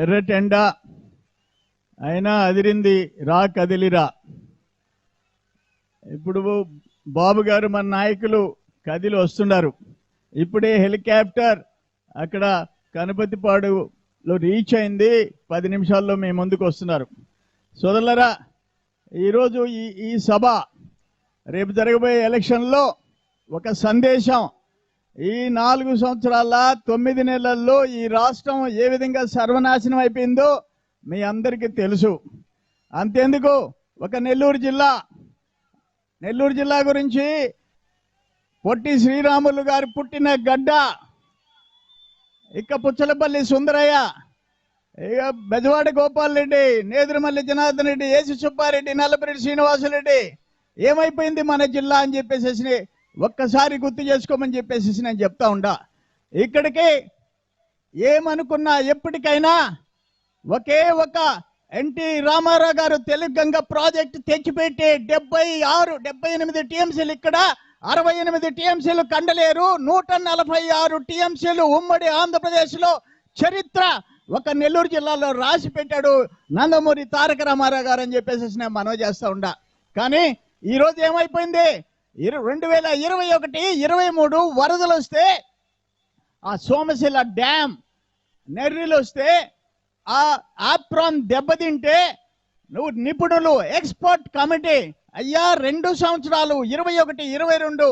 ఎర్రటెండ అయినా అదిరింది రా కదిలిరా. ఇప్పుడు బాబు గారు మన నాయకులు కదిలి వస్తున్నారు. ఇప్పుడే హెలికాప్టర్ అక్కడ కనపతిపాడులో రీచ్ అయింది. 10 నిమిషాల్లో మీ ముందుకు వస్తున్నారు. సోదరులారా, ఈరోజు ఈ సభ రేపు జరగబోయే ఎలక్షన్లో ఒక సందేశం. ఈ 4 సంవత్సరాల 9 నెలల్లో ఈ రాష్ట్రం ఏ విధంగా సర్వనాశనం అయిపోయిందో మీ అందరికీ తెలుసు. అంతేందుకు ఒక నెల్లూరు జిల్లా గురించి పొట్టి శ్రీరాములు గారు పుట్టిన గడ్డ, ఇక పుచ్చలపల్లి సుందరయ్య, ఇక బెజవాడ గోపాల్ రెడ్డి, నేదురుమల్లి జనార్దన్ రెడ్డి, ఏసి సుబ్బారెడ్డి, నల్లపరెడ్డి శ్రీనివాసరెడ్డి, ఏమైపోయింది మన జిల్లా అని చెప్పేసి ఒక్కసారి గుర్తు చేసుకోమని చెప్పేసి నేను చెప్తా ఉండా. ఇక్కడికి ఏమనుకున్నా ఎప్పటికైనా ఒకే ఒక ఎన్టీ రామారావు గారు తెలుగు గంగ ప్రాజెక్టు తెచ్చిపెట్టి 78 టీఎంసీలు ఇక్కడ, 68 టీఎంసీలు కండలేరు, 146 టీఎంసీలు ఉమ్మడి ఆంధ్రప్రదేశ్లో చరిత్ర ఒక నెల్లూరు జిల్లాలో రాసి పెట్టాడు నందమూరి తారక రామారావు గారు అని చెప్పేసి నేను మనవి చేస్తా ఉండా. కానీ ఈరోజు ఏమైపోయింది? 2021-23 వరదలు వస్తే, ఆ సోమశిల డ్యామ్ నెర్రీలు వస్తే, ఆ ఆప్రాన్ దెబ్బతింటే నువ్వు నిపుణులు ఎక్స్పర్ట్ కమిటీ అయ్యా 2 సంవత్సరాలు 22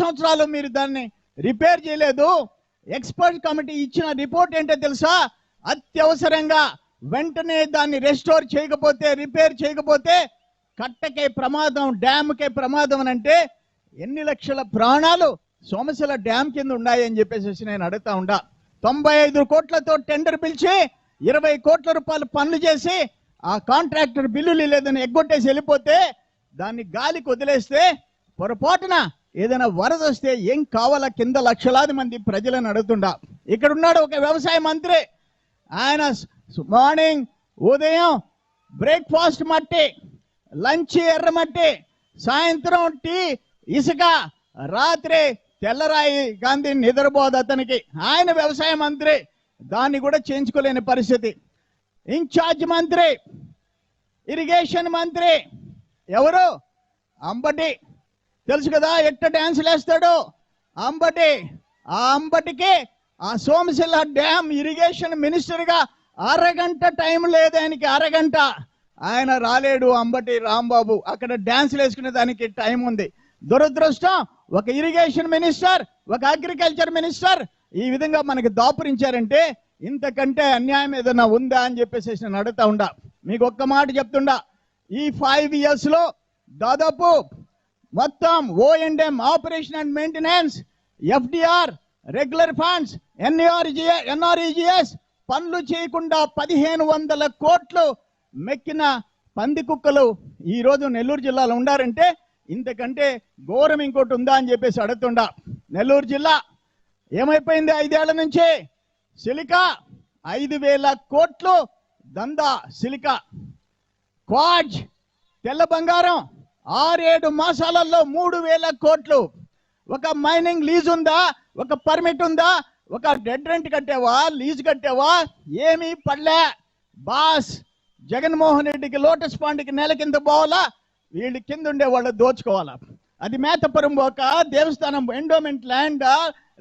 సంవత్సరాలు మీరు దాన్ని రిపేర్ చేయలేదు. ఎక్స్పర్ట్ కమిటీ ఇచ్చిన రిపోర్ట్ ఏంటో తెలుసా? అత్యవసరంగా వెంటనే దాన్ని రెస్టోర్ చేయకపోతే, రిపేర్ చేయకపోతే కట్టకే ప్రమాదం, డ్యామ్కే ప్రమాదం అని అంటే ఎన్ని లక్షల ప్రాణాలు సోమశిల డ్యామ్ కింద ఉన్నాయి అని చెప్పేసి నేను అడుగుతా ఉండా. 95 కోట్లతో టెండర్ పిలిచి 20 కోట్ల రూపాయలు పనులు చేసి ఆ కాంట్రాక్టర్ బిల్లులు లేదని ఎగ్గొట్టేసి వెళ్ళిపోతే, దాన్ని గాలికి వదిలేస్తే పొరపాటున ఏదైనా వరద వస్తే ఏం కావాలా కింద లక్షలాది మంది ప్రజలను అడుగుతుండా. ఇక్కడ ఉన్నాడు ఒక వ్యవసాయ మంత్రి, ఆయన మార్నింగ్ ఉదయం బ్రేక్ఫాస్ట్ మట్టి, లంచ్ ఎర్రమట్టి, సాయంత్రం టీ ఇసుక, రాత్రి తెల్లరాయి గాంధీ నిద్రపోదు అతనికి. ఆయన వ్యవసాయ మంత్రి, దాన్ని కూడా చేయించుకోలేని పరిస్థితి. ఇన్ఛార్జ్ మంత్రి, ఇరిగేషన్ మంత్రి ఎవరు? అంబటి. తెలుసు కదా ఎట్ట డ్యాన్సులు వేస్తాడు అంబటి. ఆ అంబటికి ఆ సోమశిల డ్యామ్ ఇరిగేషన్ మినిస్టర్గా అరగంట టైం లేదు ఆయనకి, అరగంట. ఆయన రాలేడు అంబటి రాంబాబు. అక్కడ డ్యాన్సులు వేసుకునే దానికి టైం ఉంది. దురదృష్టం, ఒక ఇరిగేషన్ మినిస్టర్, ఒక అగ్రికల్చర్ మినిస్టర్ ఈ విధంగా మనకి దాపురించారంటే ఇంతకంటే అన్యాయం ఏదైనా ఉందా అని చెప్పేసి నేను అడుగుతా ఉండా. మీకు ఒక్క మాట చెప్తుండా, ఈ 5 years లో దాదాపు మొత్తం O&M operation and maintenance, FDR, regular funds, NREGS పనులు చేయకుండా 1500 కోట్లు మెక్కిన పంది కుక్కలు ఈరోజు నెల్లూరు జిల్లాలో ఉండారంటే ఇంతకంటే ఘోరం ఇంకోటి ఉందా అని చెప్పేసి అడుగుతుండా. నెల్లూరు జిల్లా ఏమైపోయింది? 5 ఏళ్ల నుంచి సిలికా 5000 కోట్లు దందా, సిలికా క్వాడ్జ్ తెల్ల బంగారం 6-7 మాసాలలో 3000 కోట్లు. ఒక మైనింగ్ లీజ్ ఉందా? ఒక పర్మిట్ ఉందా? ఒక డెడ్ రెంట్ కట్టావా? లీజ్ కట్టావా? ఏమీ పడలే. బాస్ జగన్మోహన్ రెడ్డికి లోటస్ పాండ్కి నెల కింద పోవాలా, వీళ్ళు కింద ఉండే వాళ్ళు దోచుకోవాలా. అది మేతపురం పోక దేవస్థానం ఎండోమెంట్ ల్యాండా,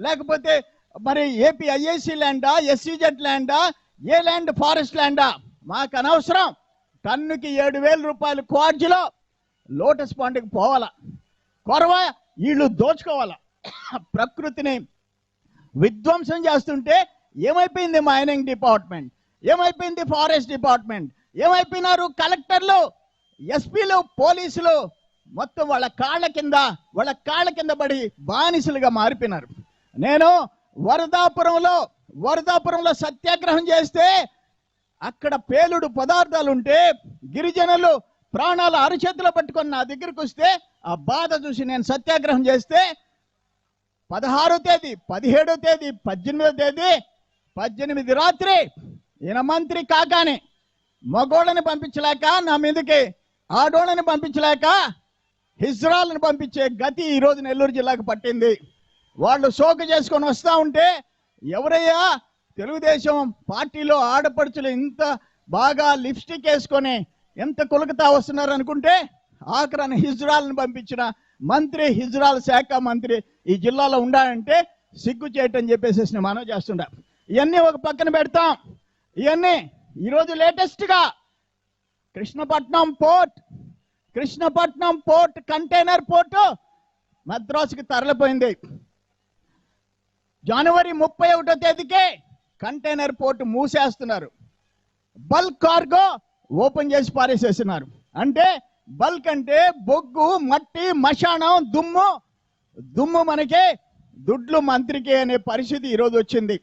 లేకపోతే మరి ఏపీ IAC ల్యాండా, SCZ ల్యాండా, ఏ ల్యాండ్ ఫారెస్ట్ ల్యాండా మాకు అనవసరం. టన్నుకి 7000 రూపాయలు క్వార్జీలో లోటస్ పాండ్కి పోవాలా, కొరవ వీళ్ళు దోచుకోవాలా. ప్రకృతిని విధ్వంసం చేస్తుంటే ఏమైపోయింది మైనింగ్ డిపార్ట్మెంట్, ఏమైపోయింది ఫారెస్ట్ డిపార్ట్మెంట్, ఏమైపోయినారు కలెక్టర్లు, ఎస్పీలు, పోలీసులు మొత్తం వాళ్ళ కాళ్ళ కింద పడి బానిసలుగా మారిపోయినారు. నేను వరదాపురంలో సత్యాగ్రహం చేస్తే అక్కడ పేలుడు పదార్థాలు ఉంటే గిరిజనులు ప్రాణాలు అరచేతిలో పట్టుకొని నా దగ్గరికి వస్తే ఆ బాధ చూసి నేను సత్యాగ్రహం చేస్తే 16వ తేదీ, 17వ తేదీ, 18వ తేదీ 18 రాత్రి ఈయన మంత్రి కాకాని మగోళ్ళని పంపించలేక, నా మీదకి ఆడోళ్ళని పంపించలేక హిజ్రాలను పంపించే గతి ఈరోజు నెల్లూరు జిల్లాకు పట్టింది. వాళ్ళు సోకు చేసుకొని వస్తూ ఉంటే ఎవరయ్యా తెలుగుదేశం పార్టీలో ఆడపడుచులు ఇంత బాగా లిప్స్టిక్ వేసుకొని ఎంత కులకతా వస్తున్నారు అనుకుంటే ఆఖరణ హిజ్రాలను పంపించిన మంత్రి, హిజ్రాల శాఖ మంత్రి ఈ జిల్లాలో ఉండాలంటే సిగ్గు చేయటం చెప్పేసి నేను మనవి చేస్తుండా. ఇవన్నీ ఒక పక్కన పెడతాం. ఇవన్నీ ఈరోజు లేటెస్ట్గా కృష్ణపట్నం పోర్ట్ కంటైనర్ పోర్టు మద్రాసుకి తరలిపోయింది. జనవరి 31వ తేదీకే కంటైనర్ పోర్టు మూసేస్తున్నారు. బల్క్ కార్గో ఓపెన్ చేసి పారేసేస్తున్నారు. అంటే బల్క్ అంటే బొగ్గు, మట్టి, మశానం, దుమ్ము మనకే, దుడ్లు మంత్రికి అనే పరిస్థితి ఈరోజు వచ్చింది.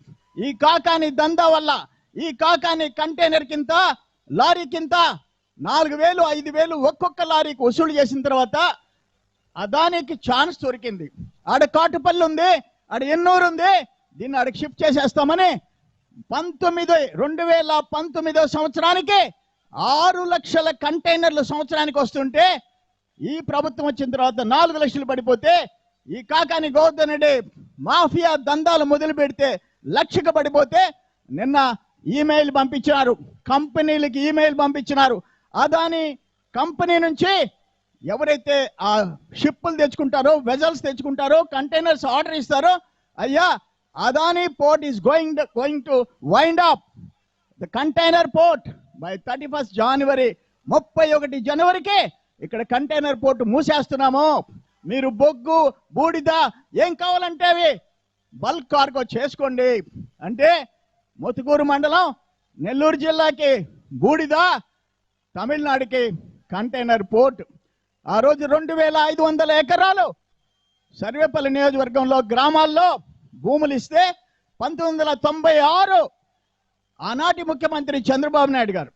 ఈ కాకాని దందా వల్ల, ఈ కాకాని కంటైనర్ కింద, లారీ కింద 4,000, 5,000 ఒక్కొక్క లారీకి వసూలు చేసిన తర్వాత అదానికి ఛాన్స్ దొరికింది. ఆడ కాటుపల్లి ఉంది, ఆడ ఎన్నూరు ఉంది, దీన్ని ఆడికి షిఫ్ట్ చేసేస్తామని 2019 సంవత్సరానికి 6 లక్షల కంటైనర్లు సంవత్సరానికి వస్తుంటే ఈ ప్రభుత్వం వచ్చిన తర్వాత 4 లక్షలు పడిపోతే ఈ కాకాని గోవర్ధన్ రెడ్డి మాఫియా దందాలు మొదలు పెడితే లక్షకు పడిపోతే నిన్న ఈమెయిల్ పంపించినారు, కంపెనీలకి ఈమెయిల్ పంపించినారు. అదాని కంపెనీ నుంచి ఎవరైతే ఆ షిప్పులు తెచ్చుకుంటారో, వెజల్స్ తెచ్చుకుంటారో, కంటైనర్స్ ఆర్డర్ ఇస్తారో, అయ్యా Adani port is going to wind up the container port by 31 జనవరి, 31 జనవరికి ఇక్కడ కంటైనర్ పోర్ట్ మూసేస్తున్నాము. మీరు బొగ్గు, బూడిద ఏం కావాలంటే అవి బల్క్ కార్గో చేసుకోండి అంటే ముతుకూరు మండలం, నెల్లూరు జిల్లాకి బూడిద, తమిళనాడుకి కంటైనర్ పోర్ట్. ఆ రోజు 2,500 ఎకరాలు సర్వేపల్లి నియోజకవర్గంలో గ్రామాల్లో భూములు ఇస్తే 1996 ఆనాటి ముఖ్యమంత్రి చంద్రబాబు నాయుడు గారు,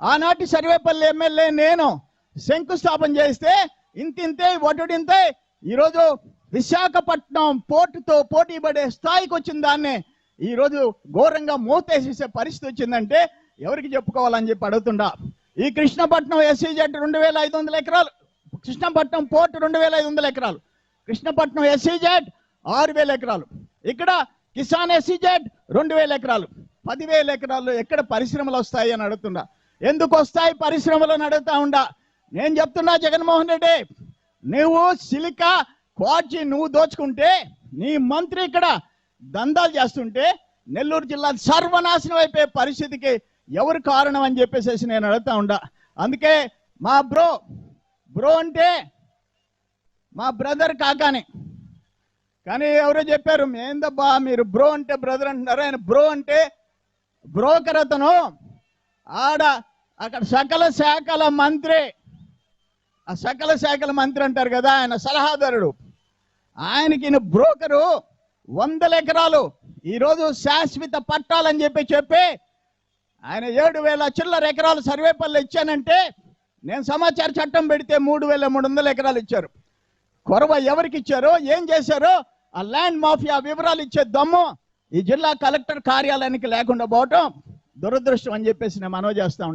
ఆనాటి సర్వేపల్లి ఎమ్మెల్యే నేను శంకుస్థాపన చేస్తే ఇంతింతే ఒటుడింతే ఈరోజు విశాఖపట్నం పోర్టుతో పోటీ పడే స్థాయికి వచ్చిన దాన్నే ఈరోజు ఘోరంగా మూతేసేసే పరిస్థితి వచ్చిందంటే ఎవరికి చెప్పుకోవాలని చెప్పి అడుగుతుండా. ఈ కృష్ణపట్నం ఎస్సీజెడ్ 2,500 ఎకరాలు, కృష్ణపట్నం పోర్టు 2,500 ఎకరాలు, కృష్ణపట్నం ఎస్సీజెడ్ 6,000 ఎకరాలు, ఇక్కడ కిసాన్ ఎస్సీజెడ్ 2,000 ఎకరాలు, 10,000 ఎకరాలు ఎక్కడ పరిశ్రమలు వస్తాయి అని అడుగుతుండా. ఎందుకు వస్తాయి పరిశ్రమలు అని అడుగుతా ఉండా. నేను చెప్తున్నా జగన్మోహన్ రెడ్డి, నువ్వు సిలికా క్వార్జీ నువ్వు దోచుకుంటే, నీ మంత్రి ఇక్కడ దందాలు చేస్తుంటే నెల్లూరు జిల్లా సర్వనాశనం అయిపోయే పరిస్థితికి ఎవరు కారణం అని చెప్పేసి నేను అడుగుతా ఉండా. అందుకే మా బ్రో అంటే మా బ్రదర్ కాకాని, కానీ ఎవరో చెప్పారు ఏందబ్బా మీరు బ్రో అంటే బ్రదర్ అంటున్నారు. ఆయన బ్రో అంటే బ్రోకర్, అతను అక్కడ సకల శాఖల మంత్రి, ఆ సకల శాఖల మంత్రి అంటారు కదా, ఆయన సలహాదారుడు. ఆయనకి బ్రోకరు 100 ఎకరాలు ఈరోజు శాశ్వత పట్టాలని చెప్పి ఆయన 7,000 చిల్లర ఎకరాలు సర్వేపల్లి ఇచ్చానంటే నేను సమాచార చట్టం పెడితే 3,300 ఎకరాలు ఇచ్చారు. కొరవ ఎవరికి ఇచ్చారో, ఏం చేశారో ఆ ల్యాండ్ మాఫియా వివరాలు ఇచ్చే దమ్ము ఈ జిల్లా కలెక్టర్ కార్యాలయానికి లేకుండా పోవటం దురదృష్టం అని చెప్పేసి నేను మనవి చేస్తా ఉండా.